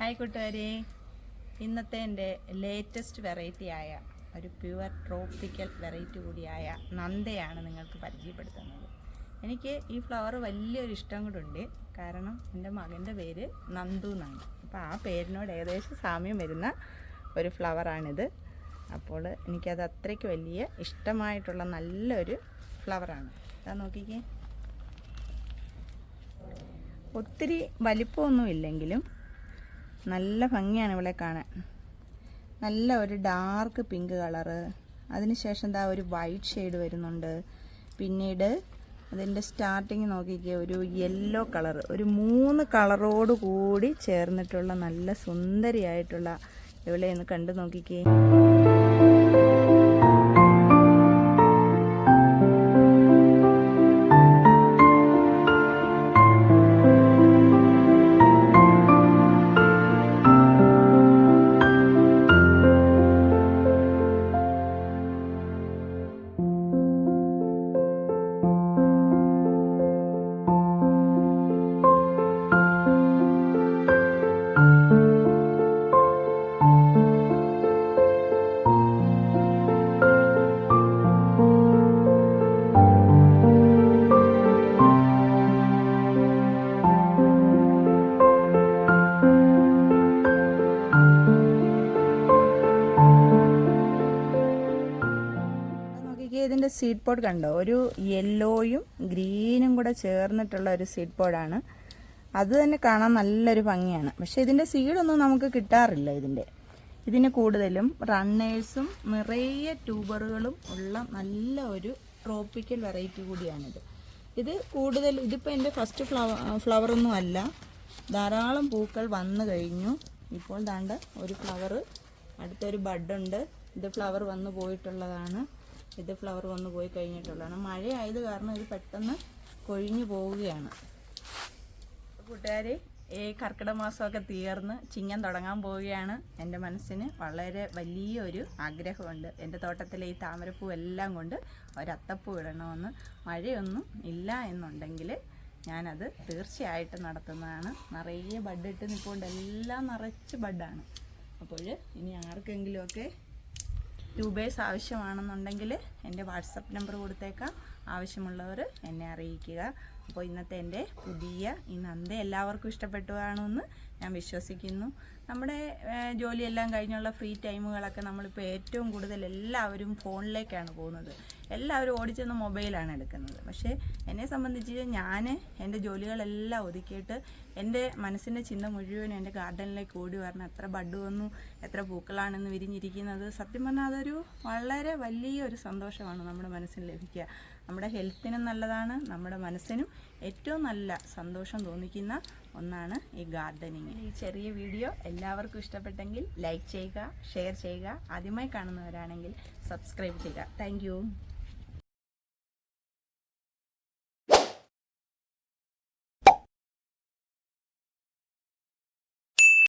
Hi കൂട്ടുകാരെ, ഇന്നത്തെ എൻ്റെ ലേറ്റസ്റ്റ് വെറൈറ്റി ആയ ഒരു പ്യുവർ ട്രോപ്പിക്കൽ വെറൈറ്റി കൂടിയായ നന്ദയാണ് നിങ്ങൾക്ക് പരിചയപ്പെടുത്തുന്നത്. എനിക്ക് ഈ ഫ്ലവർ വലിയൊരു ഇഷ്ടം കൂടെ, കാരണം എൻ്റെ മകൻ്റെ പേര് നന്ദു എന്നാണ്. അപ്പോൾ ആ പേരിനോട് ഏകദേശം സാമ്യം വരുന്ന ഒരു ഫ്ലവറാണിത്. അപ്പോൾ എനിക്കത് അത്രയ്ക്ക് വലിയ ഇഷ്ടമായിട്ടുള്ള നല്ലൊരു ഫ്ലവറാണ്. അതാ നോക്കിക്കേ, ഒത്തിരി വലിപ്പമൊന്നും ഇല്ലെങ്കിലും നല്ല ഭംഗിയാണ് ഇവളെ കാണാൻ. നല്ല ഒരു ഡാർക്ക് പിങ്ക് കളറ്, അതിനുശേഷം എന്താ ഒരു വൈറ്റ് ഷെയ്ഡ് വരുന്നുണ്ട്. പിന്നീട് അതിൻ്റെ സ്റ്റാർട്ടിങ് നോക്കിക്കേ, ഒരു യെല്ലോ കളറ്, ഒരു 3 കളറോട് കൂടി ചേർന്നിട്ടുള്ള നല്ല സുന്ദരിയായിട്ടുള്ള ഇവളെ ഒന്ന് കണ്ടു നോക്കിക്കേ. ഇതിൻ്റെ സീഡ് പോഡ് കണ്ടോ, ഒരു യെല്ലോയും ഗ്രീനും കൂടെ ചേർന്നിട്ടുള്ള ഒരു സീഡ് പോഡാണ്. അത് തന്നെ കാണാൻ നല്ലൊരു ഭംഗിയാണ്. പക്ഷെ ഇതിൻ്റെ സീഡൊന്നും നമുക്ക് കിട്ടാറില്ല. ഇതിന് കൂടുതലും റണ്ണേഴ്സും നിറയെ ട്യൂബറുകളും ഉള്ള നല്ല ഒരു ട്രോപ്പിക്കൽ വെറൈറ്റി കൂടിയാണിത്. ഇതിപ്പോൾ എൻ്റെ ഫസ്റ്റ് ഫ്ലവറൊന്നും അല്ല, ധാരാളം പൂക്കൾ വന്നു കഴിഞ്ഞു. ഇപ്പോൾ ദാണ്ട് ഒരു ഫ്ലവർ, അടുത്തൊരു ബഡുണ്ട്. ഇത് ഫ്ലവർ വന്നു പോയിട്ടുള്ളതാണ്. ഇത് ഫ്ലവർ വന്നു പോയി കഴിഞ്ഞിട്ടുള്ളതാണ്. മഴയായത് കാരണം ഇത് പെട്ടെന്ന് കൊഴിഞ്ഞു പോവുകയാണ്. കൂട്ടുകാരെ, ഈ കർക്കിടക മാസമൊക്കെ തീർന്ന് ചിങ്ങം തുടങ്ങാൻ പോവുകയാണ്. എൻ്റെ മനസ്സിന് വളരെ വലിയൊരു ആഗ്രഹമുണ്ട്. എൻ്റെ തോട്ടത്തിലെ ഈ താമരപ്പൂ എല്ലാം കൊണ്ട് ഒരത്തപ്പൂ ഇടണമെന്ന്. മഴയൊന്നും ഇല്ല എന്നുണ്ടെങ്കിൽ ഞാനത് തീർച്ചയായിട്ടും നടത്തുന്നതാണ്. നിറയെ ബഡ് നിൽക്കൊണ്ട് എല്ലാം നിറച്ച് ബഡാണ്. അപ്പോൾ ഇനി ആർക്കെങ്കിലുമൊക്കെ ട്യൂബേഴ്സ് ആവശ്യമാണെന്നുണ്ടെങ്കിൽ എൻ്റെ വാട്സപ്പ് നമ്പർ കൊടുത്തേക്കാം. ആവശ്യമുള്ളവർ എന്നെ അറിയിക്കുക. അപ്പോൾ ഇന്നത്തെ എൻ്റെ പുതിയ ഈ നന്ദ എല്ലാവർക്കും ഇഷ്ടപ്പെട്ടു കാണുമെന്ന് ഞാൻ വിശ്വസിക്കുന്നു. നമ്മുടെ ജോലിയെല്ലാം കഴിഞ്ഞുള്ള ഫ്രീ ടൈമുകളൊക്കെ നമ്മളിപ്പോൾ ഏറ്റവും കൂടുതൽ എല്ലാവരും ഫോണിലേക്കാണ് പോകുന്നത്. എല്ലാവരും ഓടിച്ചെന്ന് മൊബൈലാണ് എടുക്കുന്നത്. പക്ഷേ എന്നെ സംബന്ധിച്ച് ഞാൻ എൻ്റെ ജോലികളെല്ലാം ഒതുക്കിയിട്ട് എൻ്റെ മനസ്സിൻ്റെ ചിന്ത മുഴുവനും എൻ്റെ ഗാർഡനിലേക്ക് ഓടി വരണം. എത്ര ബഡ് വന്നു, എത്ര പൂക്കളാണെന്ന് വിരിഞ്ഞിരിക്കുന്നത്. സത്യം പറഞ്ഞാൽ അതൊരു വളരെ വലിയൊരു സന്തോഷമാണ് നമ്മുടെ മനസ്സിന് ലഭിക്കുക. നമ്മുടെ ഹെൽത്തിനും നല്ലതാണ്, നമ്മുടെ മനസ്സിനും ഏറ്റവും നല്ല സന്തോഷം തോന്നിക്കുന്ന ഒന്നാണ് ഈ ഗാർഡനിങ്. ഈ ചെറിയ വീഡിയോ എല്ലാവർക്കും ഇഷ്ടപ്പെട്ടെങ്കിൽ ലൈക്ക് ചെയ്യുക, ഷെയർ ചെയ്യുക. ആദ്യമായി കാണുന്നവരാണെങ്കിൽ സബ്സ്ക്രൈബ് ചെയ്യുക. താങ്ക്